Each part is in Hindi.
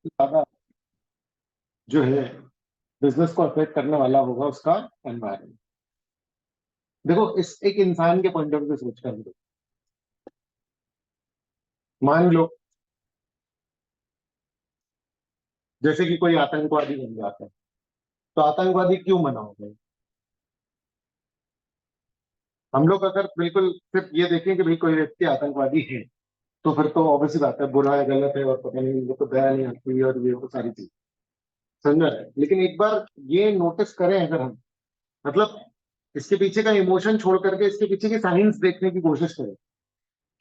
ज्यादा जो है बिजनेस को अफेक्ट करने वाला होगा उसका एनवायरमेंट। देखो, इस एक इंसान के पॉइंट ऑफ व्यू से सोच कर देखो। मान लो जैसे कि कोई आतंकवादी बन जाता है, तो आतंकवादी क्यों बना होगा? हम लोग अगर बिल्कुल सिर्फ ये देखें कि भाई कोई व्यक्ति आतंकवादी है, तो फिर तो ऑब्वियसली बात है, बुरा है, गलत है, और पता नहीं इनको तो दया नहीं आती और ये वो सारी चीज। समझ रहे हैं? लेकिन एक बार ये नोटिस करें अगर हम, मतलब इसके पीछे का इमोशन छोड़ करके इसके पीछे की साइंस देखने की कोशिश करें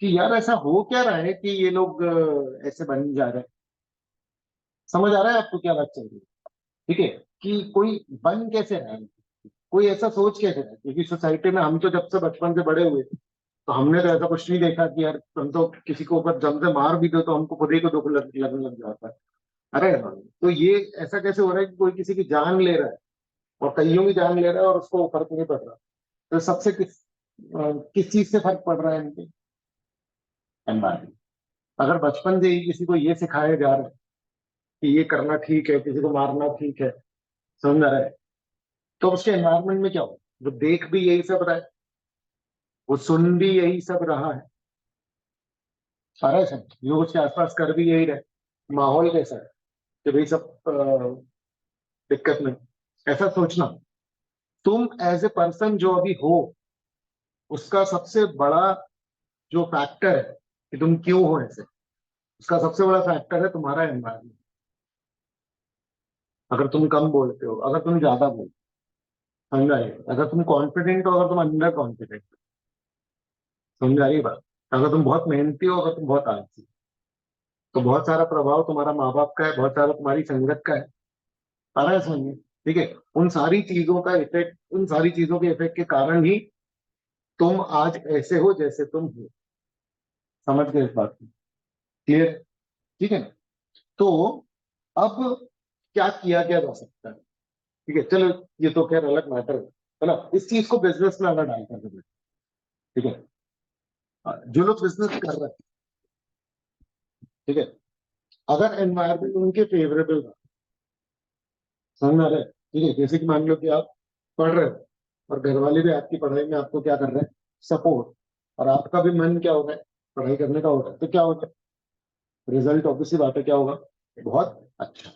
कि यार ऐसा हो क्या रहा है कि ये लोग ऐसे बन जा रहे हैं। समझ आ रहा है आपको क्या बात चल रही है? ठीक है, कि कोई बन कैसे रहा है, कोई ऐसा सोच कैसे रहा है, क्योंकि सोसाइटी में हम तो जब से बचपन से बड़े हुए थे, तो हमने तो ऐसा कुछ नहीं देखा कि यार हम तो किसी को ऊपर जम से मार भी दो तो हमको खुद ही को दुख लगने लग जाता है। अरे हाँ, तो ये ऐसा कैसे हो रहा है कि कोई किसी की जान ले रहा है, और कईयों की जान ले रहा है और उसको फर्क नहीं पड़ रहा? तो सबसे किस चीज से फर्क पड़ रहा है इनके? एनवायरमेंट। अगर बचपन से ही किसी को ये सिखाया जा रहा है कि ये करना ठीक है, किसी को मारना ठीक है, समझ रहा है, तो उसके एनवायरमेंट में क्या हो? वो देख भी यही सब रहा है, वो सुन भी यही सब रहा है, सारा सब लोग उसके आसपास कर भी यही रहे। माहौल कैसा है कि भाई सब दिक्कत में। ऐसा सोचना, तुम एज ए पर्सन जो अभी हो, उसका सबसे बड़ा जो फैक्टर है कि तुम क्यों हो ऐसे, उसका सबसे बड़ा फैक्टर है तुम्हारा एनवायरमेंट। अगर तुम कम बोलते हो, अगर तुम ज्यादा बोलते हो, समझ आई? अगर तुम कॉन्फिडेंट हो, अगर तुम अंडर कॉन्फिडेंट, समझ आई बात? अगर तुम बहुत मेहनती हो, अगर तुम बहुत आलसी, तो बहुत सारा प्रभाव तुम्हारा माँ बाप का है, बहुत सारा तुम्हारी संगत का है। सारा है समझ में? ठीक है, उन सारी चीजों का इफेक्ट, उन सारी चीजों के इफेक्ट के कारण ही तुम आज ऐसे हो जैसे तुम हो। समझ गए इस बात को? क्लियर? ठीक है ना? तो अब क्या किया क्या जा सकता है? ठीक है, चलो, ये तो खैर अलग मैटर है ना। इस चीज को बिजनेस में अगर डाल कर दे, ठीक है, जो लोग बिजनेस कर रहे हैं, ठीक है, अगर एनवायरमेंट उनके फेवरेबल रहा, समझ में आ रहा है? ठीक है, जैसे कि मान लो कि आप पढ़ रहे हो और घर वाले भी आपकी पढ़ाई में आपको क्या कर रहे हैं? सपोर्ट। और आपका भी मन क्या हो रहा है? पढ़ाई करने का हो रहा है, तो क्या होगा? रिजल्ट ऑब्वियसली बात है क्या होगा? बहुत अच्छा।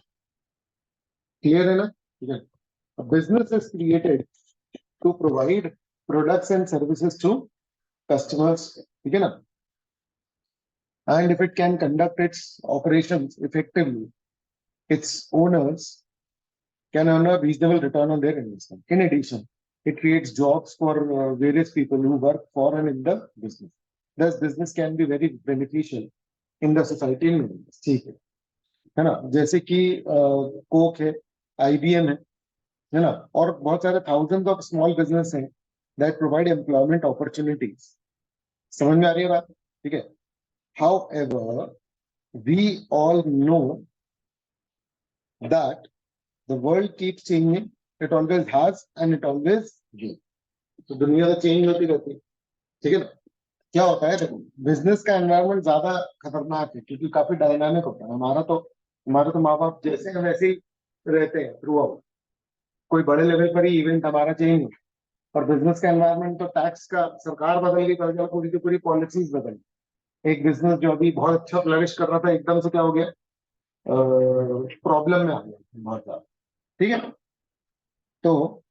क्लियर है ना? ठीक है। Business is created to provide products and services to customers, ठीक है ना? And if it can conduct its operations effectively, its owners can earn a reasonable return on their investment. In addition, it creates jobs for various people who work for and in the business. Thus, business can be very beneficial in the society and ठीक है ना? जैसे कि कोक है, IBM है ना, और बहुत सारे थाउजेंड ऑफ स्मॉल बिजनेस हैं दैट प्रोवाइड एम्प्लॉयमेंट अपॉर्चुनिटीज। समझ में आ रही है बात? ठीक है। However, we all know that the world keeps changing. It always has and it always will. तो दुनिया तो चेंज होती रहती है, ठीक है ना? क्या होता है, देखो, बिजनेस का एनवायरनमेंट ज्यादा खतरनाक है क्योंकि काफी डायनामिक होता है। हमारा तो माँ बाप जैसे हैं वैसे ही रहते हैं थ्रू आउट। कोई बड़े लेवल पर ही इवेंट हमारा चेंज हो। और बिजनेस का एनवायरनमेंट तो टैक्स का सरकार बदल गई, पूरी की पूरी पॉलिसीज बदल गई। एक बिजनेस जो अभी बहुत अच्छा फ्लरिश कर रहा था, एकदम से क्या हो गया? प्रॉब्लम में आ गया बहुत ज्यादा। ठीक है, तो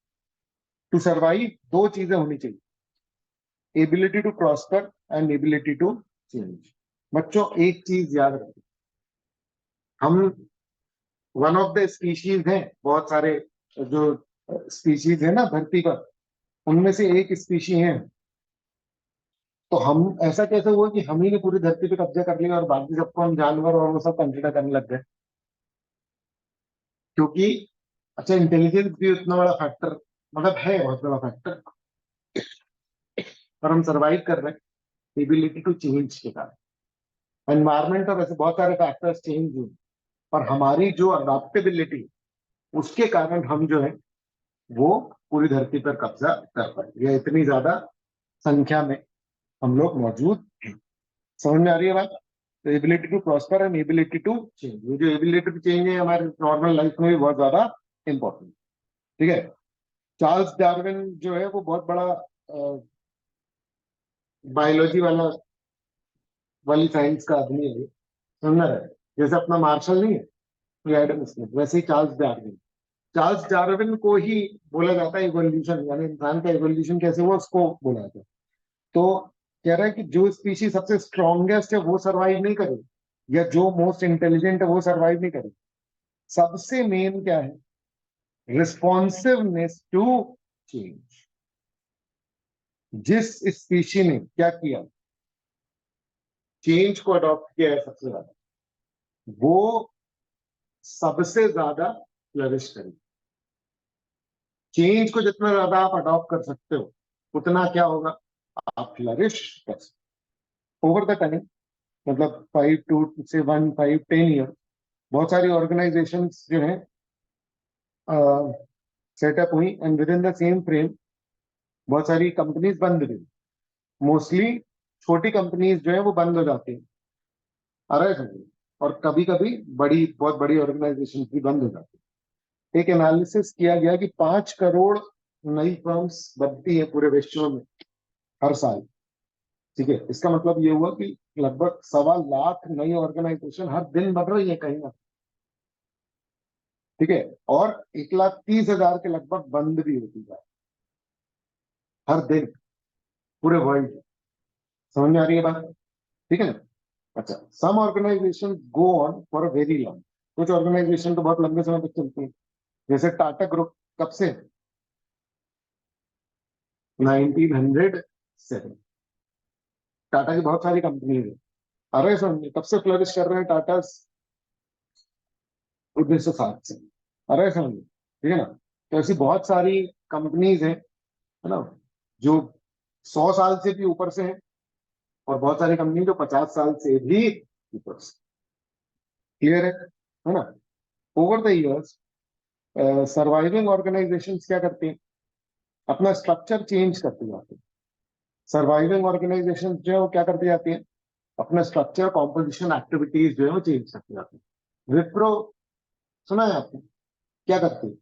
टू सर्वाइव दो चीजें होनी चाहिए, ability to prosper and ability to change. बच्चों, एक चीज याद रखें, हम वन ऑफ द स्पीशीज हैं, बहुत सारे जो स्पीशीज है ना धरती पर, उनमें से एक स्पीशी है। तो हम ऐसा कैसे हुआ कि हम ही ने पूरी धरती पे कब्जा कर लिया और बाकी सबको हम जानवर और वो सब कंसिडर करने लग गए? क्योंकि अच्छा, इंटेलिजेंस भी उतना बड़ा फैक्टर, मतलब है बहुत बड़ा फैक्टर, पर हम सरवाइव कर रहे हैं एबिलिटी टू चेंज के कारण। एनवायरमेंट और ऐसे बहुत सारे फैक्टर्स चेंज हुए, और हमारी जो अडेप्टेबिलिटी, उसके कारण हम जो है वो पूरी धरती पर कब्जा कर पाए, या इतनी ज्यादा संख्या में हम लोग मौजूद हैं। समझ में आ रही है बात? तो ability to prosper and ability to change, ये जो एबिलिटी टू चेंज है हमारे नॉर्मल लाइफ में भी बहुत ज्यादा इंपॉर्टेंट। ठीक है, चार्ल्स डार्विन जो है वो बहुत बड़ा बायोलॉजी वाली साइंस का आदमी है, समझ रहे हैं? जैसे अपना मार्शल नहीं है एडम स्मिथ, वैसे ही चार्ल्स डार्विन को ही बोला जाता है इवोल्यूशन, यानी इंसान का इवोल्यूशन कैसे हुआ उसको बोला जाता है। तो कह रहा है कि जो स्पीशीज सबसे स्ट्रॉन्गेस्ट है वो सरवाइव नहीं करेगी, या जो मोस्ट इंटेलिजेंट है वो सरवाइव नहीं करेगी। सबसे मेन क्या है? Responsiveness to change. जिस स्पीशी ने क्या किया, चेंज को अडॉप्ट किया है सबसे ज्यादा, वो सबसे ज्यादा फ्लरिश करेगी। चेंज को जितना ज्यादा आप अडॉप्ट कर सकते हो उतना क्या होगा, आप फ्लरिश कर सकते ओवर द टाइम। मतलब 5 to 1 5 10 ईयर बहुत सारी ऑर्गेनाइजेशंस जो है सेटअप हुई, and with in the same frame बहुत सारी कंपनीज बंद हुई। मोस्टली छोटी कंपनीज जो है वो बंद हो जाती है, आ रहा है समझ? और कभी कभी बहुत बड़ी ऑर्गेनाइजेशन भी बंद हो जाती है। एक एनालिसिस किया गया कि 5 करोड़ नई फर्म्स बनती है पूरे विश्व में हर साल। ठीक है, इसका मतलब ये हुआ कि लगभग 1.25 लाख नई ऑर्गेनाइजेशन हर दिन बन रही है कहीं ना। ठीक है, और 1,30,000 के लगभग बंद भी होती है हर दिन पूरे वर्ल्ड में। समझ में आ रही है बात? ठीक है ना? अच्छा, some organisation go on for a very long. कुछ ऑर्गेनाइजेशन तो बहुत लंबे समय तक चलती है, जैसे टाटा ग्रुप। कब से? 1907। टाटा की बहुत सारी कंपनी है। अरे समझिए कब से फ्लरिश कर रहे हैं टाटा? 1907 से। अरे समझिए, ठीक है ना? तो ऐसी बहुत सारी कंपनीज हैं, है ना, जो 100 साल से भी ऊपर से हैं, और बहुत सारी कंपनी जो 50 साल से भी ऊपर से। क्लियर है ना? Over the years surviving organisations क्या करती हैं, अपना स्ट्रक्चर चेंज करती जाती है। सर्वाइविंग ऑर्गेनाइजेशन जो है वो क्या करती जाती है, अपना स्ट्रक्चर, कॉम्पोजिशन, एक्टिविटीज जो है वो चेंज करती जाती है। विप्रो सुना है आपने, क्या करती है?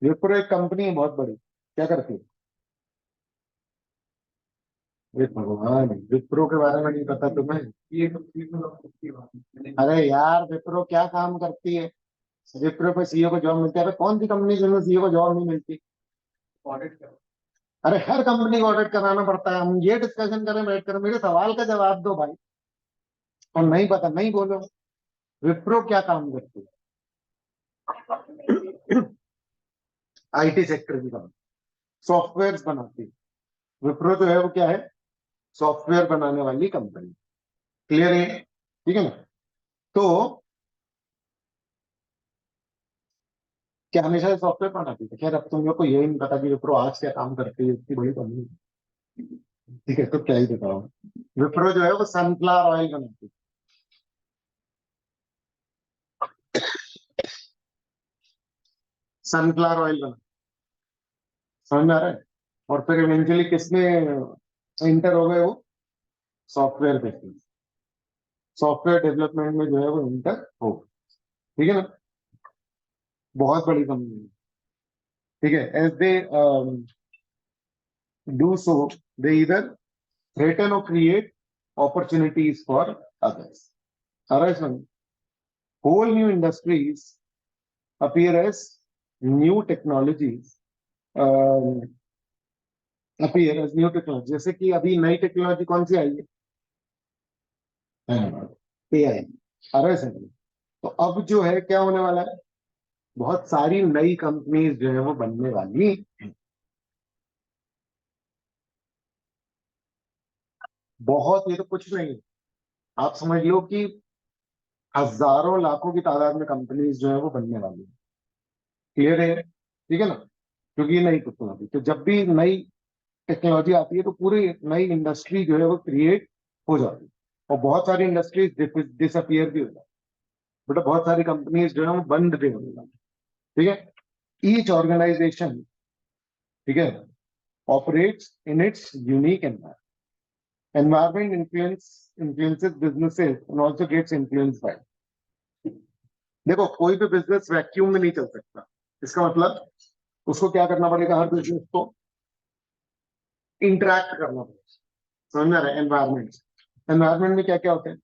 विप्रो एक कंपनी है बहुत बड़ी, क्या करती है? अरे भगवान, विप्रो के बारे में नहीं पता तुम्हें? ये तो अरे यार, विप्रो क्या काम करती है? विप्रो पे सीईओ को जॉब मिलती है? अरे कौन सी कंपनी जिसमें सीईओ को जॉब नहीं मिलती? ऑडिट कर। अरे हर कंपनी को ऑडिट कराना पड़ता है। हम ये डिस्कशन करें बैठ कर, मेरे सवाल का जवाब दो भाई। और नहीं पता नहीं बोलो। विप्रो क्या काम करती है? आईटी सेक्टर की कंपनी, सॉफ्टवेयर बनाती है। विप्रो जो है वो क्या है? सॉफ्टवेयर बनाने वाली कंपनी। क्लियर है? ठीक है ना? तो क्या हमेशा सॉफ्टवेयर बनाती है? खैर अब तुम लोग को यही नहीं पता कि विप्रो आज क्या काम करती है, इतनी बड़ी कंपनी। ठीक है, तो क्या ही बताओ। विप्रो जो है वो सनफ्लावर ऑयल बनाती है। सनफ्लावर ऑयल बना, समझ में आ रहा है? और फिर इवेंचुअली किसमें इंटर हो गए वो? सॉफ्टवेयर बिजनेस, सॉफ्टवेयर डेवलपमेंट में जो है वो इंटर हो गए। ठीक है ना? बहुत बड़ी कंपनी है। ठीक है, एज दे डू सो, दे इधर threaten or create opportunities for others. Alright, whole new industries appear as new technologies, um, appear as new technology. जैसे कि अभी नई टेक्नोलॉजी कौन सी आई है? एआई। अरे सर, तो अब जो है क्या होने वाला है, बहुत सारी नई कंपनीज जो है वो बनने वाली हैं। बहुत, ये तो कुछ नहीं है। आप समझ लो कि हजारों लाखों की तादाद में कंपनीज जो है वो बनने वाली है। क्लियर है? ठीक है ना? क्योंकि ये नई टेक्नोलॉजी, तो जब भी नई टेक्नोलॉजी आती है तो पूरी नई इंडस्ट्री जो है वो क्रिएट हो जाती है, और बहुत सारी इंडस्ट्रीज डिसअपियर भी हो जाती है, बट बहुत सारी कंपनीज जो है वो बंद भी होने लगी। ठीक है, ईच ऑर्गेनाइजेशन, ठीक है, operates in its unique environment. Environment influences businesses and also gets influenced by. देखो कोई भी बिजनेस वैक्यूम में नहीं चल सकता, इसका मतलब उसको क्या करना पड़ेगा, हर बिजनेस को इंटरैक्ट करना पड़ेगा। समझ में आ रहा है? एनवायरमेंट में क्या क्या होते हैं,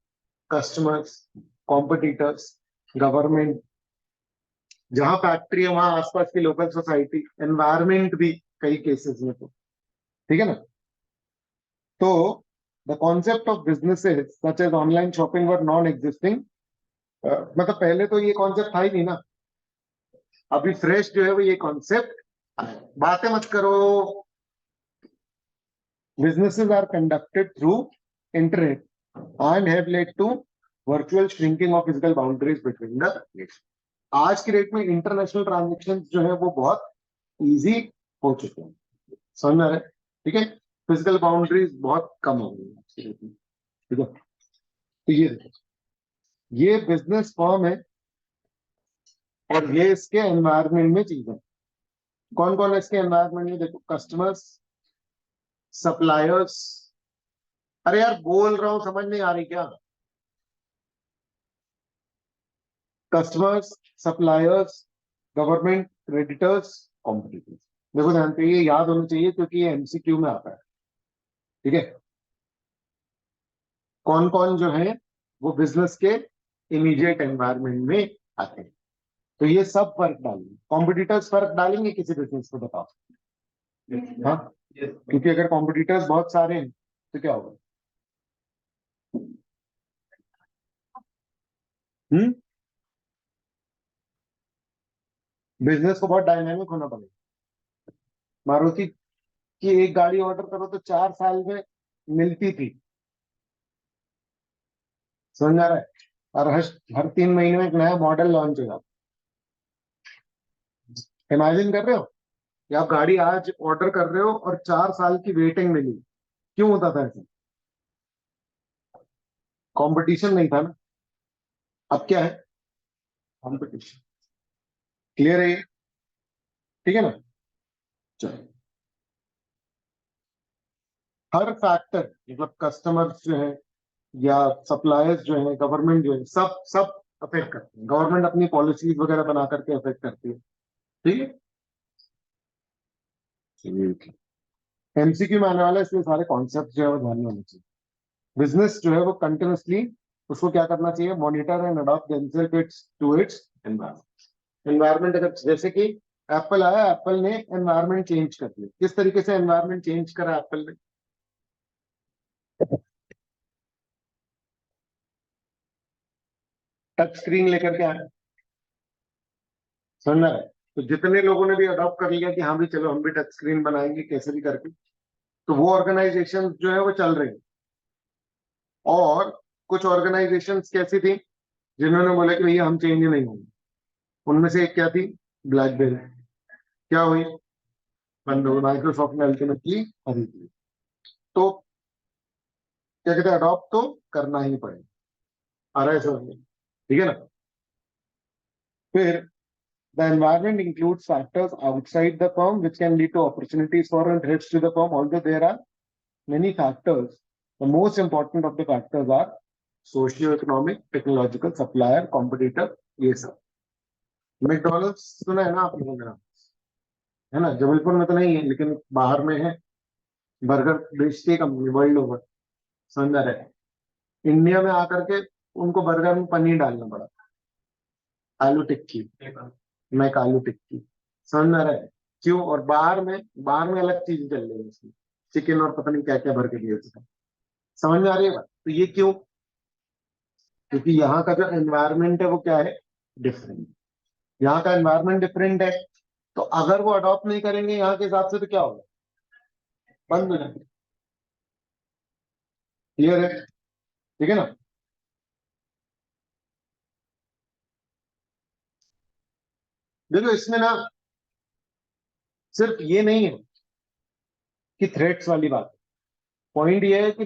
कस्टमर्स, कॉम्पिटिटर्स, गवर्नमेंट, जहां फैक्ट्री है वहां आसपास की लोकल सोसाइटी, एनवायरमेंट भी कई केसेस में, तो ठीक है ना। तो the concept of businesses such as online shopping were non existing, मतलब पहले तो ये कॉन्सेप्ट था ही नहीं ना, अभी फ्रेश जो है वो ये कॉन्सेप्ट, बातें मत करो। Businesses are conducted through internet and have led to virtual shrinking of physical boundaries between the nations. आज की डेट में इंटरनेशनल ट्रांजेक्शन जो है वो बहुत इजी हो चुके हैं, समझ में आ रहा है? ठीक है, फिजिकल बाउंड्रीज बहुत कम हो गई आज की डेट में, ठीक है। तो ये देखो, ये बिजनेस फॉर्म है और ये इसके एनवायरमेंट में चीज है। कौन कौन है इसके एनवायरमेंट में, देखो, कस्टमर्स, सप्लायर्स, अरे यार बोल रहा हूं समझ नहीं आ रही क्या, customers, suppliers, government, creditors, competitors. देखो ध्यान पे ये याद होना चाहिए क्योंकि ये एमसीक्यू में आता है, ठीक है। कौन कौन जो है वो बिजनेस के इमीडिएट एनवायरमेंट में आते हैं, तो ये सब फर्क डालेंगे, कॉम्पिटिटर्स फर्क डालेंगे किसी बिजनेस को, बताओ। हाँ, क्योंकि अगर कॉम्पिटिटर्स बहुत सारे हैं तो क्या होगा, बिजनेस को बहुत डायनामिक होना पड़ेगा। मारुति की एक गाड़ी ऑर्डर करो तो 4 साल में मिलती थी, समझ आ रहा है, और हर 3 महीने में एक नया मॉडल लॉन्च हो जाता। इमेजिन कर रहे हो कि आप गाड़ी आज ऑर्डर कर रहे हो और 4 साल की वेटिंग मिली, क्यों होता था ऐसा, कंपटीशन नहीं था ना, अब क्या है, कंपटीशन। क्लियर है ये, ठीक है ना। चलो, हर फैक्टर मतलब कस्टमर्स जो है या सप्लायर्स जो है, गवर्नमेंट जो है, सब सब अफेक्ट करते हैं, गवर्नमेंट अपनी पॉलिसीज वगैरह बना करके अफेक्ट करती है, ठीक है। एमसीक्यू में आने वाला है, इसलिए सारे कॉन्सेप्ट जो है वो ध्यान में होने चाहिए। बिजनेस जो है वो कंटिन्यूसली उसको क्या करना चाहिए, monitor and adopt themself its to its environment. Environment अगर जैसे कि एप्पल आया, एप्पल ने एनवायरमेंट चेंज कर दिया, किस तरीके से एनवायरमेंट चेंज करा एप्पल ने, टच स्क्रीन लेकर के आया, समझ रहा है। तो जितने लोगों ने भी अडॉप्ट कर लिया कि हाँ भी चलो हम भी टच स्क्रीन बनाएंगे कैसे भी करके, तो वो ऑर्गेनाइजेशन जो है वो चल रही है। और कुछ ऑर्गेनाइजेशन कैसी थी जिन्होंने बोला कि भैया हम चेंज नहीं होंगे, उनमें से एक क्या थी, ब्लैकबेरी। क्या हुई, बंद हो गई, माइक्रोसॉफ्ट ने अल्टीमेटली खरीद ली। तो क्या कहते हैं, अडॉप्ट तो करना ही पड़ेगा, आ रहा है समझ में, ठीक है ना। फिर the environment includes factors outside the firm which can lead to opportunities for and threats to the firm. Although there are many factors, the most important of the factors are socio-economic, technological, supplier, competitor, ये सब। मैकडॉनल्ड्स सुना है ना आप लोगों ने, है ना, जबलपुर में तो नहीं है लेकिन बाहर में है, बर्गर बेचती है कंपनी वर्ल्ड ओवर, समझ आ रहा है। इंडिया में आकर के उनको बर्गर में पनीर डालना पड़ा, आलू टिक्की, मैक आलू टिक्की, समझ में आ रहा है क्यों। और बाहर में अलग चीज चल रही है उसमें, चिकन और पता नहीं क्या क्या भर के दिए उसका, समझ में आ रही है बात। तो ये क्यों, क्योंकि यहाँ का जो एनवायरमेंट है वो क्या है, डिफरेंट, यहाँ का एनवायरमेंट डिफरेंट है। तो अगर वो अडॉप्ट नहीं करेंगे यहाँ के हिसाब से तो क्या होगा, बंद हो जाएंगे। क्लियर है, ठीक है ना। देखो इसमें ना सिर्फ ये नहीं है कि थ्रेट्स वाली बात, पॉइंट ये है कि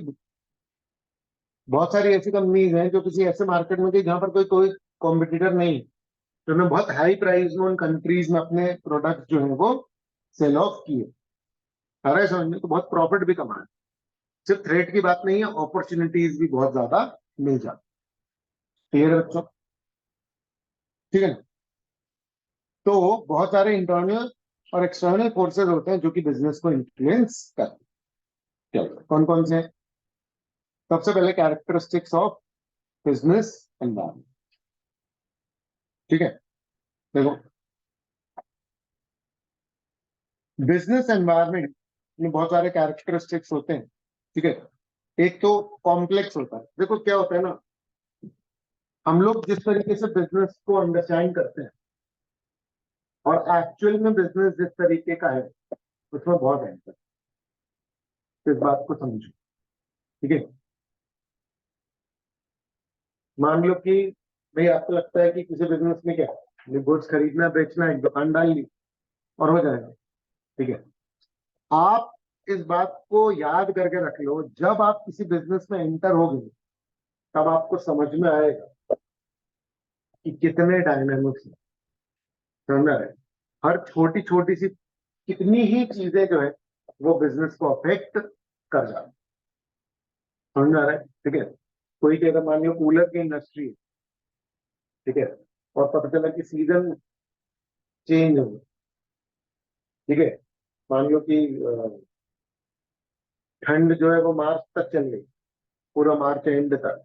बहुत सारी ऐसी कंपनीज हैं जो किसी ऐसे मार्केट में गई जहां पर कोई कोई कॉम्पिटिटर नहीं, तो उन्होंने बहुत हाई प्राइस में उन कंट्रीज में अपने प्रोडक्ट जो है वो सेल ऑफ किए, आ रहा है समझ में? तो बहुत प्रॉफिट भी कमाए, सिर्फ थ्रेट की बात नहीं है, अपॉर्चुनिटीज भी बहुत ज्यादा मिल जाती। क्लियर है बच्चों? ठीक है ना? तो बहुत सारे इंटरनल और एक्सटर्नल फोर्सेस होते हैं जो कि बिजनेस को इन्फ्लुएंस करते हैं। कौन कौन से हैं? सबसे पहले कैरेक्टरिस्टिक्स ऑफ बिजनेस एनवायरमेंट। ठीक है, देखो बिजनेस एनवायरमेंट में बहुत सारे कैरेक्टरिस्टिक्स होते हैं। ठीक है, एक तो कॉम्प्लेक्स होता है। देखो क्या होता है ना, हम लोग जिस तरीके से बिजनेस को अंडरस्टैंड करते हैं और एक्चुअल में बिजनेस जिस तरीके का है, उसमें बहुत अंतर है। इस बात को समझो। ठीक है, मान लो कि भाई आपको लगता है कि किसी बिजनेस में क्या है, गुड्स खरीदना बेचना, एक दुकान डाल ली और हो जाएगा। ठीक है, आप इस बात को याद करके रख लो, जब आप किसी बिजनेस में एंटर होगे तब आपको समझ में आएगा कि कितने डायनामिक्स, समझ में आ रहा है? हर छोटी छोटी सी कितनी ही चीजें जो है वो बिजनेस को अफेक्ट कर जाती है। समझ में आ रहा है? ठीक है, कोई कहता मान लो कूलर की इंडस्ट्री, ठीक है, और पता चला कि सीजन चेंज हो गया। ठीक है, मान लो कि ठंड जो है वो मार्च तक चल गई, पूरा मार्च एंड तक।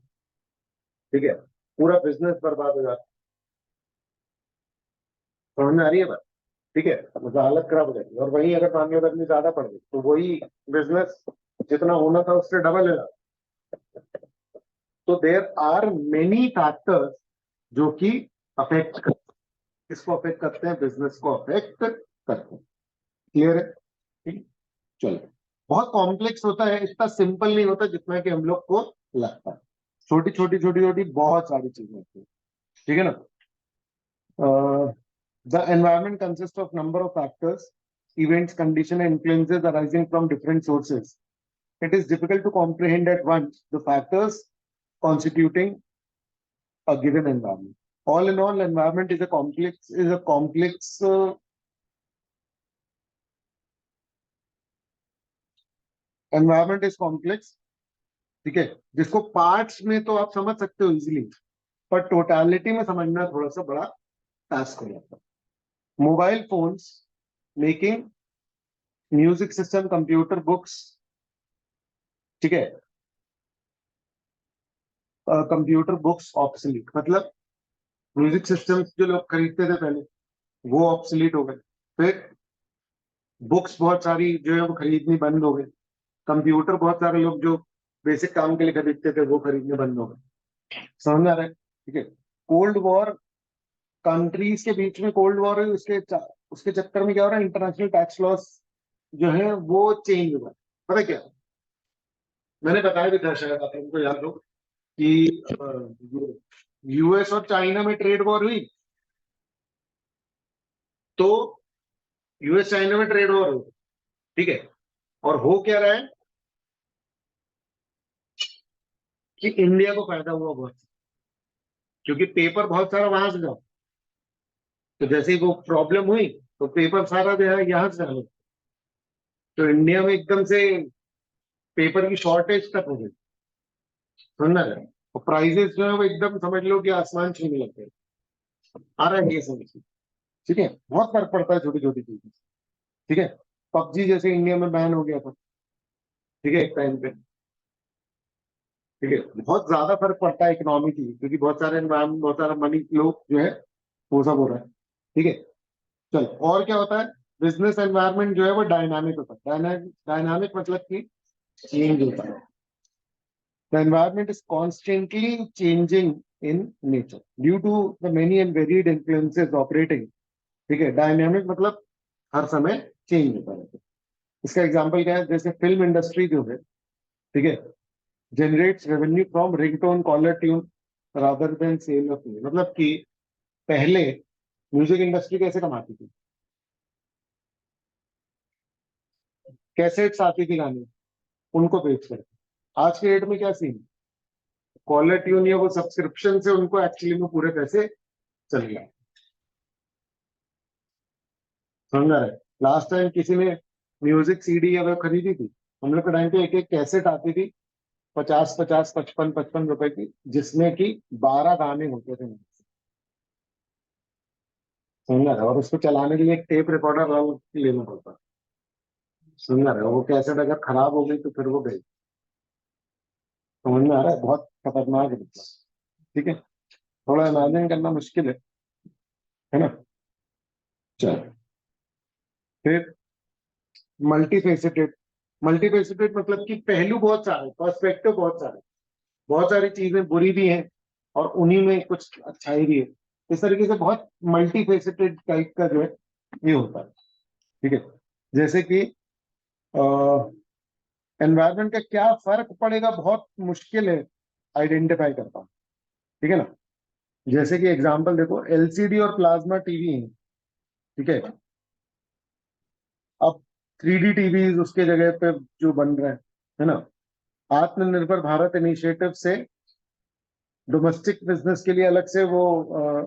ठीक है, पूरा बिजनेस बर्बाद हो जाता। समझ में आ रही है बात? ठीक है, मतलब हालत खराब हो जाती है। और वही अगर मान लो गर्मी ज्यादा पड़ गई तो वही बिजनेस जितना होना था उससे डबल हो जाता। तो देयर आर मेनी फैक्टर्स जो कि अफेक्ट कर, किसको अफेक्ट करते हैं? बिजनेस को अफेक्ट करते हैं। क्लियर है? ठीक, चलो। बहुत कॉम्प्लेक्स होता है, इतना सिंपल नहीं होता जितना कि हम लोग को लगता है। छोटी छोटी छोटी छोटी बहुत सारी चीजें होती है। ठीक है ना? The environment consist of number of factors, events, condition, and influences arising from different sources. It is difficult to comprehend at once the factors constituting a given environment. All in all, environment is a complex environment is complex. ठीक है, जिसको पार्ट्स में तो आप समझ सकते हो इजीली, पर टोटालिटी में समझना थोड़ा सा बड़ा टास्क हो जाता है। Mobile phones making music system computer books, ठीक है, कंप्यूटर बुक्स ऑब्सलीट, मतलब म्यूजिक सिस्टम्स जो लोग खरीदते थे पहले वो ऑब्सलीट हो गए। फिर बुक्स बहुत सारी जो है वो खरीदनी बंद हो गई। कंप्यूटर बहुत सारे लोग जो बेसिक काम के लिए खरीदते थे वो खरीदने बंद हो गए। समझ में आ रहा है? ठीक है, कोल्ड वॉर, कंट्रीज के बीच में कोल्ड वॉर है, उसके चक्कर में क्या हो रहा है, इंटरनेशनल टैक्स लॉस जो है वो चेंज हुआ। पता है क्या, मैंने बताया भी था शायद आप लोगों को याद हो कि यूएस और चाइना में ट्रेड वॉर हुई। तो यूएस चाइना में ट्रेड वॉर हुई, ठीक है, और हो क्या रहा है कि इंडिया को फायदा हुआ बहुत, क्योंकि पेपर बहुत सारा वहां से जाओ। तो जैसे ही वो प्रॉब्लम हुई तो पेपर सारा जो है यहाँ से आने, तो इंडिया में एकदम से पेपर की शॉर्टेज तक हो गई। समझना है? और प्राइजेस जो है वो एकदम समझ लो कि आसमान छूने लग गए। आ रहा है ये समझ? ठीक है, बहुत फर्क पड़ता है छोटी छोटी चीजें। ठीक है, पबजी जैसे इंडिया में बैन हो गया था, ठीक है, एक टाइम पे। ठीक है, बहुत ज्यादा फर्क पड़ता है इकोनॉमी की, क्योंकि बहुत सारे environment, बहुत सारा मनी लोग जो है वो सब हो रहा है। ठीक है, चल और क्या होता है, बिजनेस एनवायरनमेंट जो है वो डायनामिक होता है। डायनामिक मतलब कि चेंज होता है। The environment is constantly changing in nature due to the many and varied influences operating. ठीक है, डायनेमिक मतलब हर समय चेंज होता रहता है। इसका एग्जांपल क्या है, जैसे फिल्म इंडस्ट्री जो है, ठीक है, generates revenue from ringtone caller tune rather than sale of music. मतलब कि पहले म्यूजिक इंडस्ट्री कैसे कमाती थी, कैसेट्स आती थी गाने, उनको बेच कर। आज के डेट में क्या सीन, कॉलर ट्यून या वो सब्सक्रिप्शन से उनको एक्चुअली में पूरे पैसे चल गए। समझ रहा है? लास्ट टाइम किसी ने म्यूजिक सीडी अगर खरीदी थी, हम लोग के टाइम पे एक एक कैसेट आती थी, 50-50, 55-55 रुपए की, जिसमें कि 12 गाने होते थे, समझ रहे हो? और उसको चलाने के लिए एक टेप रिकॉर्डर अलग लेना पड़ता, समझ रहे हो? वो कैसेट अगर खराब हो गई तो फिर वो गई। समझ में आ रहा है? बहुत खतरनाक है मतलब। ठीक है, थोड़ा इमेजिन करना मुश्किल है ना? चलो, फिर मल्टीफेसिटेड। मल्टीफेसिटेड मतलब कि पहलू बहुत सारे, पर्सपेक्टिव बहुत सारे, बहुत सारी चीजें बुरी भी हैं और उन्हीं में कुछ अच्छाई भी है। इस तरीके से बहुत मल्टीफेसिटेड टाइप का जो है ये होता है। ठीक है, जैसे कि एनवायरनमेंट का क्या फर्क पड़ेगा, बहुत मुश्किल है आइडेंटिफाई करता हूँ। ठीक है ना? जैसे कि एग्जांपल देखो, एलसीडी और प्लाज्मा टीवी है, ठीक है? अब 3D टीवी उसके जगह पे जो बन रहे हैं, है ना? आत्मनिर्भर भारत इनिशिएटिव से डोमेस्टिक बिजनेस के लिए अलग से वो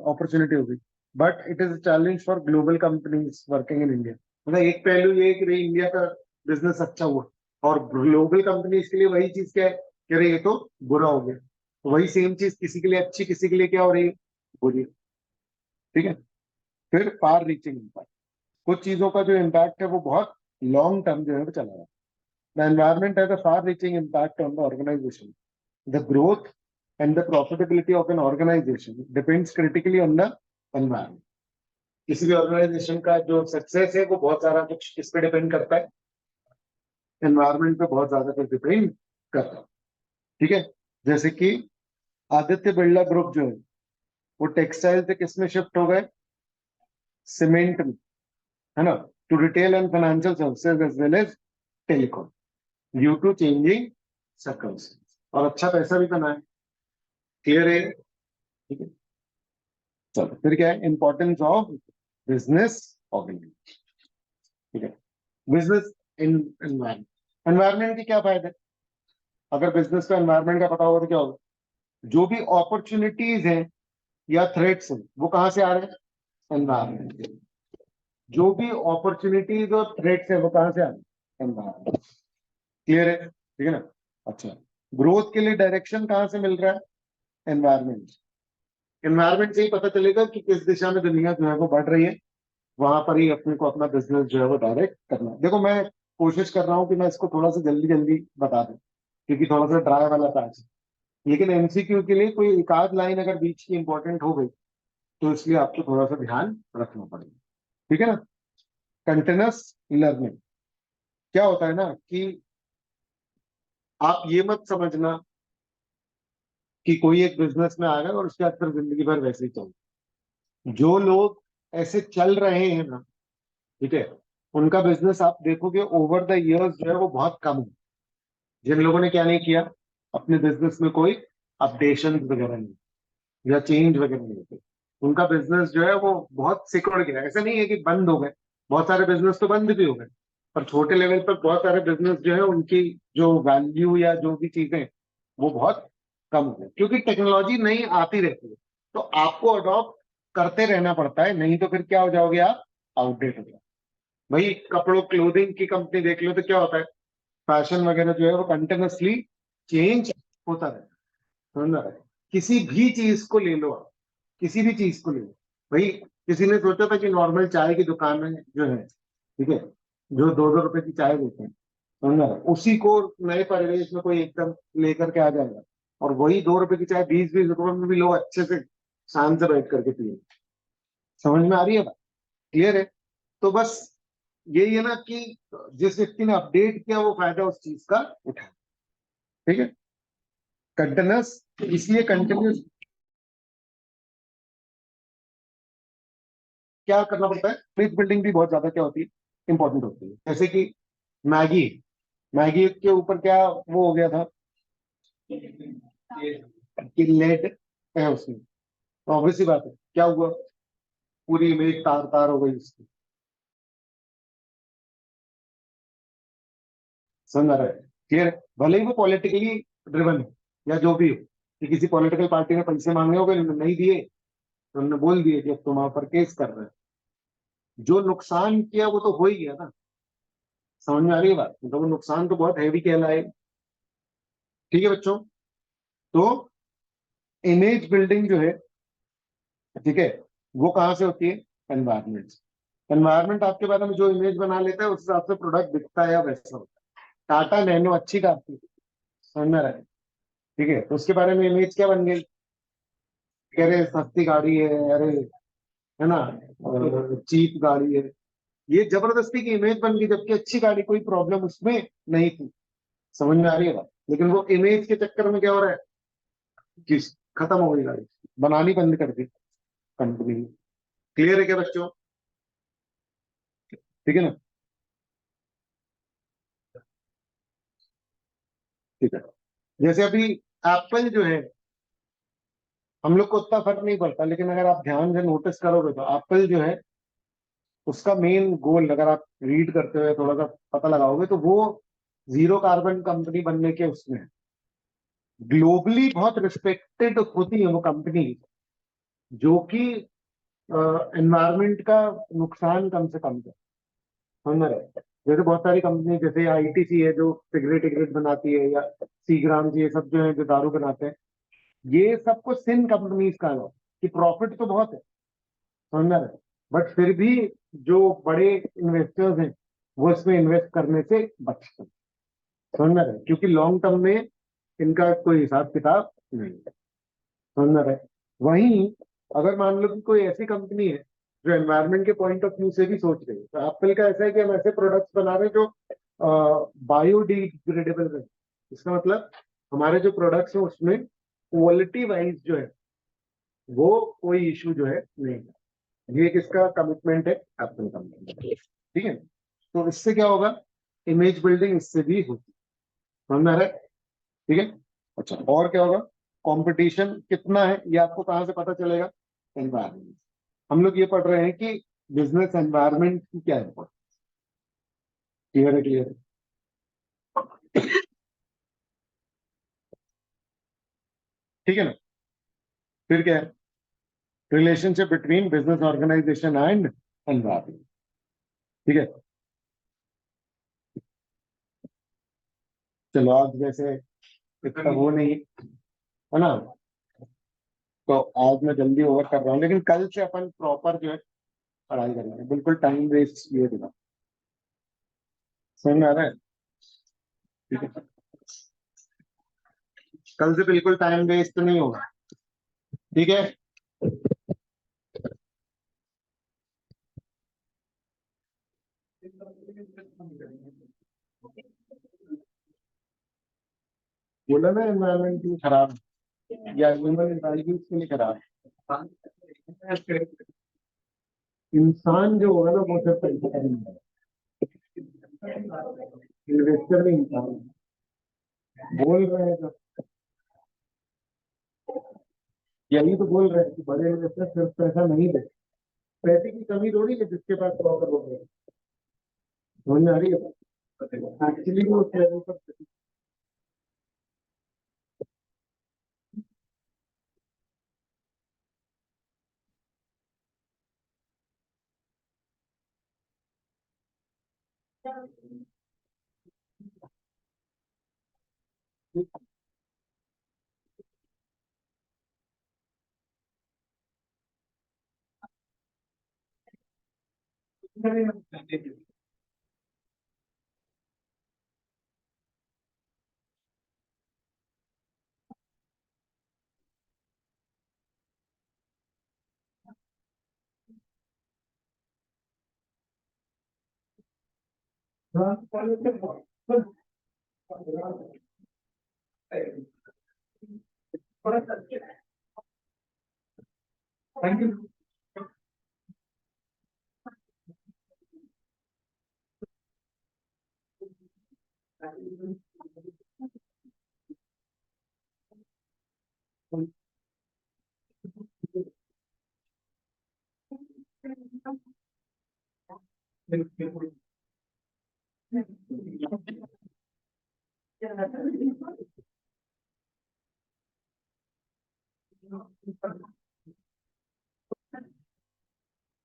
अपॉर्चुनिटी होगी, but it is challenge for global companies working in India. मतलब एक पहलू ये है कि भाई इंडिया का बिजनेस अच्छा हुआ, और ग्लोबल कंपनीज के लिए वही चीज क्या है कि अरे ये तो बुरा हो गया। तो वही सेम चीज किसी के लिए अच्छी, किसी के लिए क्या हो रही है, बुरी। ठीक है, फिर फार रीचिंग इम्पैक्ट। कुछ चीजों का जो इम्पैक्ट है वो बहुत लॉन्ग टर्म जो है वो चला रहा है। The environment has a far reaching impact on the organisation. The growth and the profitability of an organization depends critically on the environment. किसी भी ऑर्गेनाइजेशन का जो सक्सेस है वो बहुत सारा कुछ किस पे डिपेंड करता है, एनवायरमेंट पे बहुत ज्यादा कुछ डिपेंड करता है। ठीक है, जैसे कि आदित्य बिरला ग्रुप जो है वो टेक्सटाइल से किस में शिफ्ट हो गए, सीमेंट में, है ना? To retail and financial services as well as telecom, due to changing सर्कम्स, और अच्छा पैसा भी बनाए। क्लियर है? ठीक है, चलो फिर क्या है, इंपॉर्टेंस ऑफ बिजनेस ऑर्गेनाइजेशन। ठीक है, बिजनेस इन एनवायरमेंट, एनवायरमेंट के क्या फायदे? अगर बिजनेस का एनवायरमेंट का पता होगा तो क्या होगा, जो भी अपॉर्चुनिटीज हैं या थ्रेट्स हैं वो कहाँ से आ रहे हैं, एनवायरमेंट से। जो भी अपॉर्चुनिटीज और थ्रेट्स है वो कहाँ से आ रहे हैं, एनवायरमेंट। क्लियर है? ठीक है ना? अच्छा, ग्रोथ के लिए डायरेक्शन कहाँ से मिल रहा है, एनवायरमेंट। एनवायरमेंट से ही पता चलेगा कि किस दिशा में दुनिया जो है वो बढ़ रही है, वहां पर ही अपने को अपना बिजनेस जो है वो डायरेक्ट करना है। देखो मैं कोशिश कर रहा हूँ कि मैं इसको थोड़ा सा जल्दी जल्दी बता दूं, क्योंकि थोड़ा सा ड्राई वाला पैच है, लेकिन एमसीक्यू के लिए कोई एक आध लाइन अगर बीच की इंपॉर्टेंट हो गई तो इसलिए आपको थोड़ा सा ध्यान रखना पड़ेगा। ठीक है ना? कंटिन्यूस लर्निंग क्या होता है ना कि आप ये मत समझना कि कोई एक बिजनेस में आ गए और उसके बाद फिर जिंदगी भर वैसे ही चल। जो लोग ऐसे चल रहे हैं ना, ठीक है, उनका बिजनेस आप देखोगे ओवर द इयर्स जो है वो बहुत कम है। जिन लोगों ने क्या नहीं किया, अपने बिजनेस में कोई अपडेशन वगैरह नहीं या चेंज वगैरह नहीं होते, उनका बिजनेस जो है वो बहुत सिकुड़ गया। ऐसा नहीं है कि बंद हो गए, बहुत सारे बिजनेस तो बंद भी हो गए, पर छोटे लेवल पर बहुत सारे बिजनेस जो है उनकी जो वैल्यू या जो भी चीजें वो बहुत कम हो गई, क्योंकि टेक्नोलॉजी नई आती रहती है, तो आपको अडॉप्ट करते रहना पड़ता है, नहीं तो फिर क्या हो जाओगे आप, आउटडेट हो जाओगे। भाई कपड़ों क्लोथिंग की कंपनी देख लो तो क्या होता है, फैशन वगैरह जो है वो कंटिन्यूसली चेंज होता रहता है, समझ रहा है? किसी भी चीज को ले लो आप, किसी भी चीज को ले लो। भाई किसी ने सोचा था कि नॉर्मल चाय की दुकान में जो है, ठीक है, जो 2-2 रुपए की चाय देते हैं, समझ रहा है, उसी को नए परिवेश में कोई एकदम लेकर के आ जाएगा, और वही 2 रुपए की चाय 20-20 रुपए में भी लोग अच्छे से शान से बैठ करके पिए। समझ में आ रही है बात? क्लियर है? तो बस यही है ना कि जिस व्यक्ति ने अपडेट किया वो फायदा उस चीज का उठाए। ठीक है, कंटिन्यूस, इसलिए कंटिन्यूस क्या करना पड़ता है, ब्रिज बिल्डिंग भी बहुत ज्यादा क्या होती है, इंपॉर्टेंट होती है। जैसे कि मैगी, मैगी के ऊपर क्या वो हो गया था कि लेड है उसमें, तो ऑब्वियसली बात है क्या हुआ, पूरी इमेज तार तार हो गई उसकी। समझ आ रहा है? क्लियर है? भले ही वो पॉलिटिकली ड्रिवन है या जो भी हो, कि किसी पॉलिटिकल पार्टी ने पैसे मांगे हो गए, नहीं दिए तो उन्होंने बोल दिए कि अब तुम वहां पर केस कर रहे हैं, जो नुकसान किया वो तो हो ही गया ना। समझ में आ रही है बात? मतलब वो नुकसान तो बहुत हैवी कहलाए। ठीक है बच्चों, तो इमेज बिल्डिंग जो है, ठीक है, वो कहाँ से होती है? एनवायरमेंट से। एनवायरमेंट आपके बारे में जो इमेज बना लेता है उस हिसाब से प्रोडक्ट दिखता है या वैसा होता है। टाटा नैनो अच्छी कार थी, समझ में आ रहा है? ठीक है, तो उसके बारे में इमेज क्या बन गई कि अरे सस्ती गाड़ी है, अरे है ना, चीप गाड़ी है। ये जबरदस्ती की इमेज बन गई, जबकि अच्छी गाड़ी, कोई प्रॉब्लम उसमें नहीं थी। समझ में आ रही है बात? लेकिन वो इमेज के चक्कर में क्या हो रहा है कि खत्म हो गई गाड़ी, बनानी बंद कर दी कंपनी। क्लियर है क्या बच्चों? ठीक है ना? ठीक है। जैसे अभी एप्पल जो है, हम लोग को उतना फर्क नहीं पड़ता, लेकिन अगर आप ध्यान से नोटिस करोगे तो एप्पल जो है, उसका मेन गोल, अगर आप रीड करते हुए थोड़ा सा पता लगाओगे, तो वो जीरो कार्बन कंपनी बनने के उसमें ग्लोबली बहुत रिस्पेक्टेड होती है वो कंपनी, जो कि एनवायरमेंट का नुकसान कम से कम करे। समझ रहे हैं? जैसे बहुत सारी कंपनी, जैसे आईटीसी है जो सिगरेट सिगरेट बनाती है, या सीग्राम जी, ये सब जो है जो दारू बनाते हैं, ये सबको सिन कंपनीज का है कि प्रॉफिट तो बहुत है, समझ रहे हैं, बट फिर भी जो बड़े इन्वेस्टर्स हैं वो इसमें इन्वेस्ट करने से बचते हैं। समझ रहे हैं? क्योंकि लॉन्ग टर्म में इनका कोई हिसाब किताब नहीं है। समझ रहे हैं? वहीं अगर मान लो कि कोई ऐसी कंपनी है जो एनवायरनमेंट के पॉइंट ऑफ व्यू से भी सोच रही है, तो एप्पल का ऐसा है कि हम ऐसे प्रोडक्ट्स बना रहे हैं जो बायोडिग्रेडेबल है। इसका मतलब हमारे जो प्रोडक्ट्स हैं उसमें क्वालिटी वाइज जो है वो कोई इशू जो है नहीं है। ये किसका कमिटमेंट है? Apple company. ठीक है, तो इससे क्या होगा? इमेज बिल्डिंग इससे भी होती है। समझ में आ रहा है? ठीक है। अच्छा, और क्या होगा? कंपटीशन कितना है ये आपको कहाँ से पता चलेगा? एनवायरमेंट। हम लोग ये पढ़ रहे हैं कि बिजनेस एनवायरमेंट की क्या है। क्लियर है? क्लियर है? ठीक है ना? फिर क्या है? Relationship between business organisation and environment. ठीक है, चलो आज वैसे इतना वो नहीं है ना, तो आज मैं जल्दी ओवर कर रहा हूँ, लेकिन कल से अपन प्रॉपर जो है पढ़ाई करेंगे, बिल्कुल टाइम वेस्ट ये बिना। समझ में आ रहा है? ठीक है, कल से बिल्कुल टाइम वेस्ट नहीं होगा। ठीक है, बोला ना एनवायरमेंट के लिए खराब है, या ह्यूमन इंटेलिजेंस के लिए खराब है। इंसान जो होगा ना वो सिर्फ पैसा करेंगे, इन्वेस्टर नहीं इंसान। बोल रहे हैं तो यही तो बोल रहे हैं कि बड़े इन्वेस्टर सिर्फ पैसा नहीं दे, पैसे की कमी थोड़ी है जिसके पास 100 करोड़ है। समझ में आ रही है? एक्चुअली वो उस लेवल पर। Thank you.